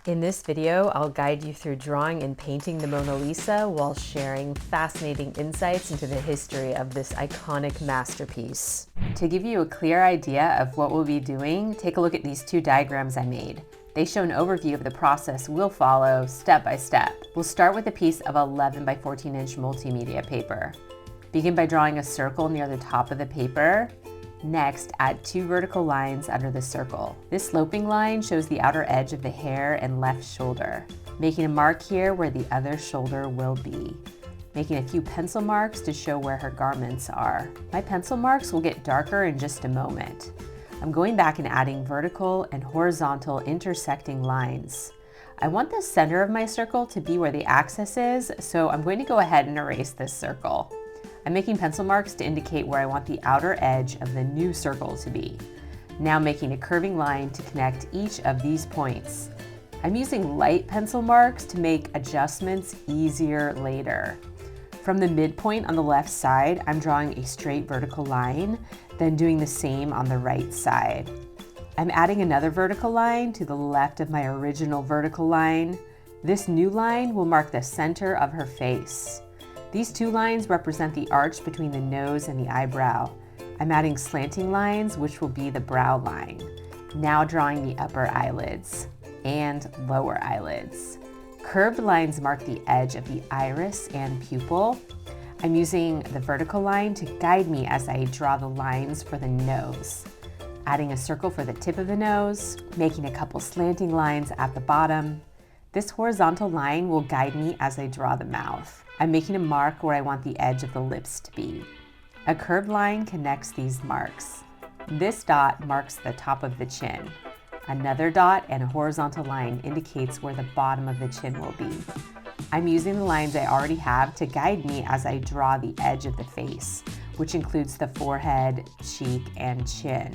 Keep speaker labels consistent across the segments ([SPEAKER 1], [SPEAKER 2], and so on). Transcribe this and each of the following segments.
[SPEAKER 1] In this video, I'll guide you through drawing and painting the Mona Lisa while sharing fascinating insights into the history of this iconic masterpiece. To give you a clear idea of what we'll be doing, take a look at these two diagrams I made. They show an overview of the process we'll follow step by step. We'll start with a piece of 11 by 14 inch multimedia paper. Begin by drawing a circle near the top of the paper. Next, add 2 vertical lines under the circle. This sloping line shows the outer edge of the hair and left shoulder, making a mark here where the other shoulder will be. Making a few pencil marks to show where her garments are. My pencil marks will get darker in just a moment. I'm going back and adding vertical and horizontal intersecting lines. I want the center of my circle to be where the axis is, so I'm going to go ahead and erase this circle. I'm making pencil marks to indicate where I want the outer edge of the new circle to be. Now making a curving line to connect each of these points. I'm using light pencil marks to make adjustments easier later. From the midpoint on the left side, I'm drawing a straight vertical line, then doing the same on the right side. I'm adding another vertical line to the left of my original vertical line. This new line will mark the center of her face. These 2 lines represent the arch between the nose and the eyebrow. I'm adding slanting lines, which will be the brow line. Now drawing the upper eyelids and lower eyelids. Curved lines mark the edge of the iris and pupil. I'm using the vertical line to guide me as I draw the lines for the nose. Adding a circle for the tip of the nose, making a couple slanting lines at the bottom. This horizontal line will guide me as I draw the mouth. I'm making a mark where I want the edge of the lips to be. A curved line connects these marks. This dot marks the top of the chin. Another dot and a horizontal line indicates where the bottom of the chin will be. I'm using the lines I already have to guide me as I draw the edge of the face, which includes the forehead, cheek, and chin.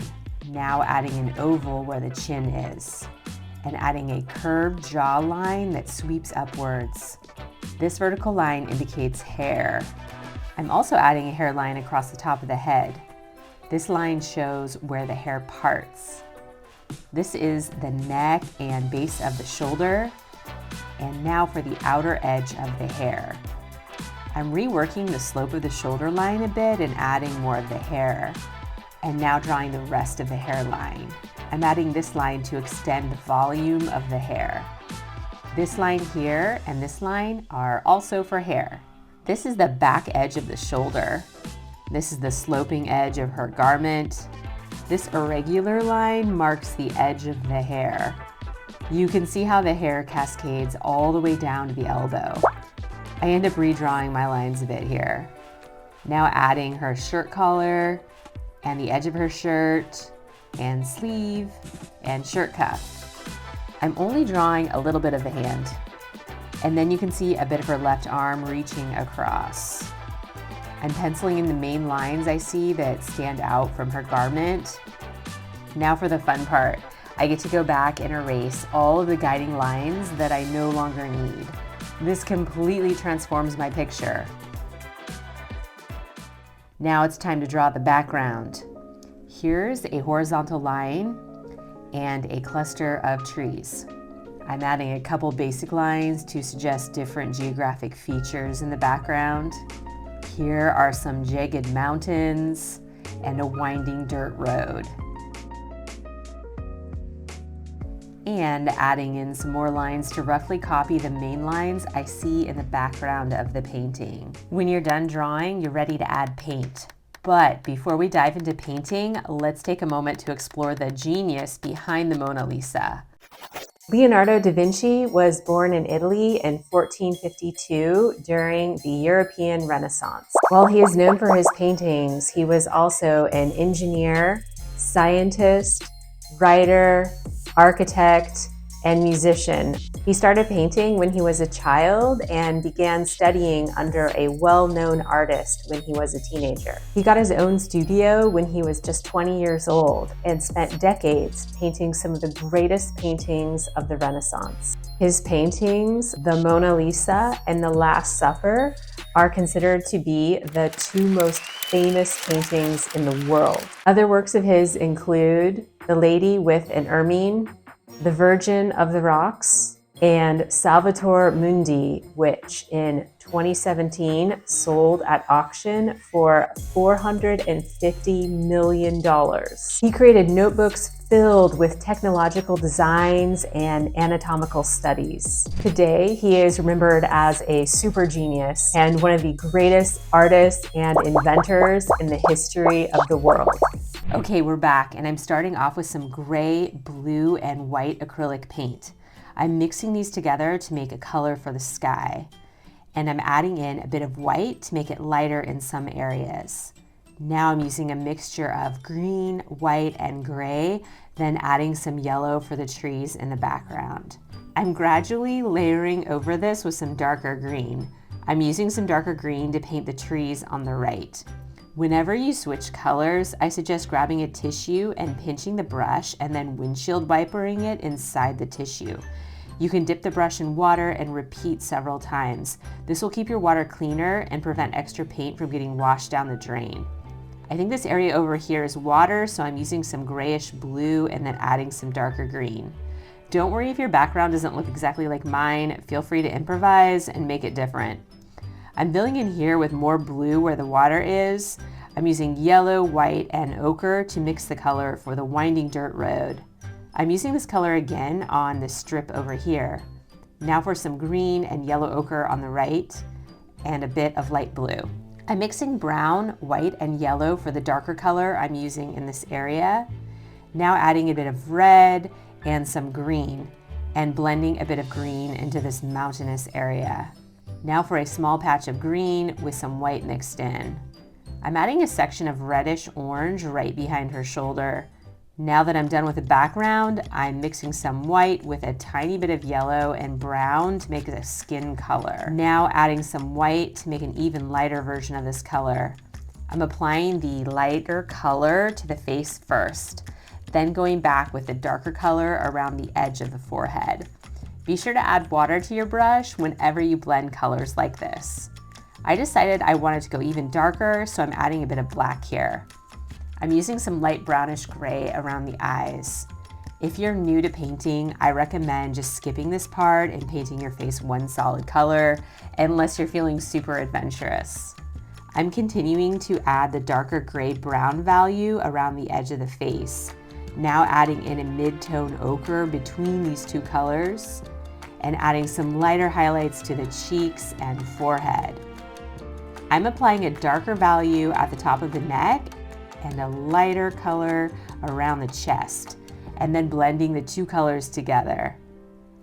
[SPEAKER 1] Now adding an oval where the chin is, and adding a curved jaw line that sweeps upwards. This vertical line indicates hair. I'm also adding a hairline across the top of the head. This line shows where the hair parts. This is the neck and base of the shoulder. And now for the outer edge of the hair. I'm reworking the slope of the shoulder line a bit and adding more of the hair. And now drawing the rest of the hairline. I'm adding this line to extend the volume of the hair. This line here and this line are also for hair. This is the back edge of the shoulder. This is the sloping edge of her garment. This irregular line marks the edge of the hair. You can see how the hair cascades all the way down to the elbow. I end up redrawing my lines a bit here. Now adding her shirt collar and the edge of her shirt and sleeve and shirt cuff. I'm only drawing a little bit of the hand, and then you can see a bit of her left arm reaching across. I'm penciling in the main lines I see that stand out from her garment. Now for the fun part. I get to go back and erase all of the guiding lines that I no longer need. This completely transforms my picture. Now it's time to draw the background. Here's a horizontal line and a cluster of trees. I'm adding a couple basic lines to suggest different geographic features in the background. Here are some jagged mountains and a winding dirt road. And adding in some more lines to roughly copy the main lines I see in the background of the painting. When you're done drawing, you're ready to add paint. But before we dive into painting, let's take a moment to explore the genius behind the Mona Lisa. Leonardo da Vinci was born in Italy in 1452 during the European Renaissance. While he is known for his paintings, he was also an engineer, scientist, writer, architect, and musician. He started painting when he was a child and began studying under a well-known artist when he was a teenager. He got his own studio when he was just 20 years old and spent decades painting some of the greatest paintings of the Renaissance. His paintings, the Mona Lisa and the Last Supper, are considered to be the 2 most famous paintings in the world. Other works of his include The Lady with an Ermine, The Virgin of the Rocks, and Salvator Mundi, which in 2017 sold at auction for $450 million. He created notebooks filled with technological designs and anatomical studies. Today, he is remembered as a super genius and one of the greatest artists and inventors in the history of the world. Okay, we're back, and I'm starting off with some gray, blue, and white acrylic paint. I'm mixing these together to make a color for the sky, and I'm adding in a bit of white to make it lighter in some areas. Now I'm using a mixture of green, white, and gray, then adding some yellow for the trees in the background. I'm gradually layering over this with some darker green. I'm using some darker green to paint the trees on the right. Whenever you switch colors, I suggest grabbing a tissue and pinching the brush and then windshield wipering it inside the tissue. You can dip the brush in water and repeat several times. This will keep your water cleaner and prevent extra paint from getting washed down the drain. I think this area over here is water, so I'm using some grayish blue and then adding some darker green. Don't worry if your background doesn't look exactly like mine. Feel free to improvise and make it different. I'm filling in here with more blue where the water is. I'm using yellow, white, and ochre to mix the color for the winding dirt road. I'm using this color again on the strip over here. Now for some green and yellow ochre on the right, and a bit of light blue. I'm mixing brown, white, and yellow for the darker color I'm using in this area. Now adding a bit of red and some green, and blending a bit of green into this mountainous area. Now for a small patch of green with some white mixed in. I'm adding a section of reddish orange right behind her shoulder. Now that I'm done with the background, I'm mixing some white with a tiny bit of yellow and brown to make a skin color. Now adding some white to make an even lighter version of this color. I'm applying the lighter color to the face first, then going back with the darker color around the edge of the forehead. Be sure to add water to your brush whenever you blend colors like this. I decided I wanted to go even darker, so I'm adding a bit of black here. I'm using some light brownish gray around the eyes. If you're new to painting, I recommend just skipping this part and painting your face one solid color, unless you're feeling super adventurous. I'm continuing to add the darker gray brown value around the edge of the face. Now adding in a mid-tone ochre between these two colors, and adding some lighter highlights to the cheeks and forehead. I'm applying a darker value at the top of the neck and a lighter color around the chest, and then blending the two colors together.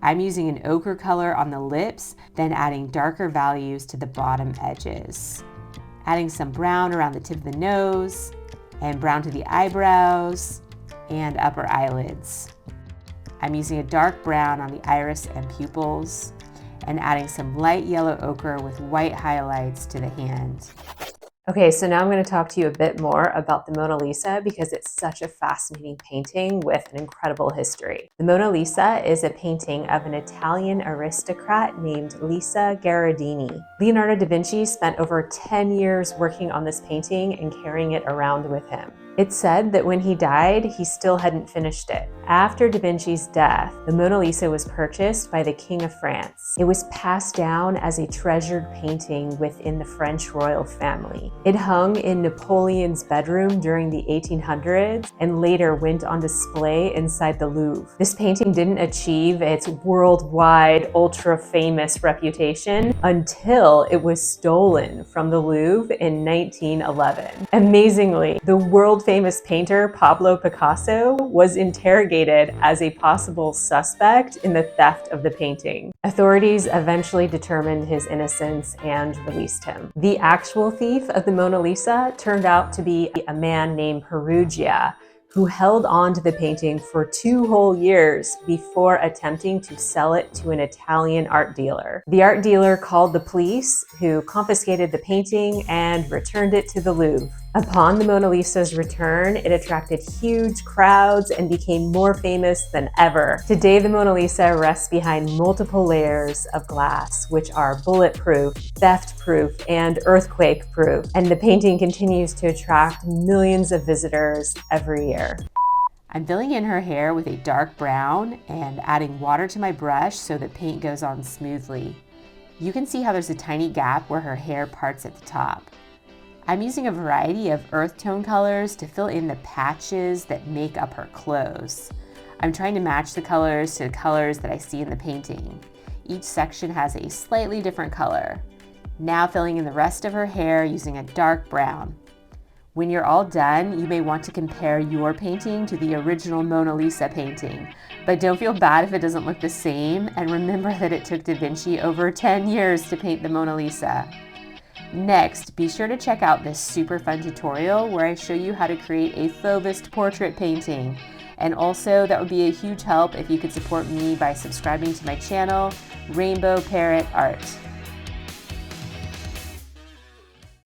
[SPEAKER 1] I'm using an ochre color on the lips, then adding darker values to the bottom edges. Adding some brown around the tip of the nose, and brown to the eyebrows and upper eyelids. I'm using a dark brown on the iris and pupils, and adding some light yellow ochre with white highlights to the hand. Okay, so now I'm going to talk to you a bit more about the Mona Lisa because it's such a fascinating painting with an incredible history. The Mona Lisa is a painting of an Italian aristocrat named Lisa Gherardini. Leonardo Da Vinci spent over 10 years working on this painting and carrying it around with him. It's said that when he died, he still hadn't finished it. After Da Vinci's death, the Mona Lisa was purchased by the King of France. It was passed down as a treasured painting within the French royal family. It hung in Napoleon's bedroom during the 1800s and later went on display inside the Louvre. This painting didn't achieve its worldwide, ultra-famous reputation until it was stolen from the Louvre in 1911. Amazingly, the world-famous painter Pablo Picasso was interrogated as a possible suspect in the theft of the painting. Authorities eventually determined his innocence and released him. The actual thief of the Mona Lisa turned out to be a man named Perugia, who held on to the painting for 2 whole years before attempting to sell it to an Italian art dealer. The art dealer called the police, who confiscated the painting and returned it to the Louvre. Upon the Mona Lisa's return, it attracted huge crowds and became more famous than ever. Today, the Mona Lisa rests behind multiple layers of glass, which are bulletproof, theft-proof, and earthquake-proof, and the painting continues to attract millions of visitors every year. I'm filling in her hair with a dark brown and adding water to my brush so the paint goes on smoothly. You can see how there's a tiny gap where her hair parts at the top. I'm using a variety of earth tone colors to fill in the patches that make up her clothes. I'm trying to match the colors to the colors that I see in the painting. Each section has a slightly different color. Now filling in the rest of her hair using a dark brown. When you're all done, you may want to compare your painting to the original Mona Lisa painting, but don't feel bad if it doesn't look the same, and remember that it took Da Vinci over 10 years to paint the Mona Lisa. Next, be sure to check out this super fun tutorial where I show you how to create a Fauvism portrait painting. And also, that would be a huge help if you could support me by subscribing to my channel, Rainbow Parrot Art.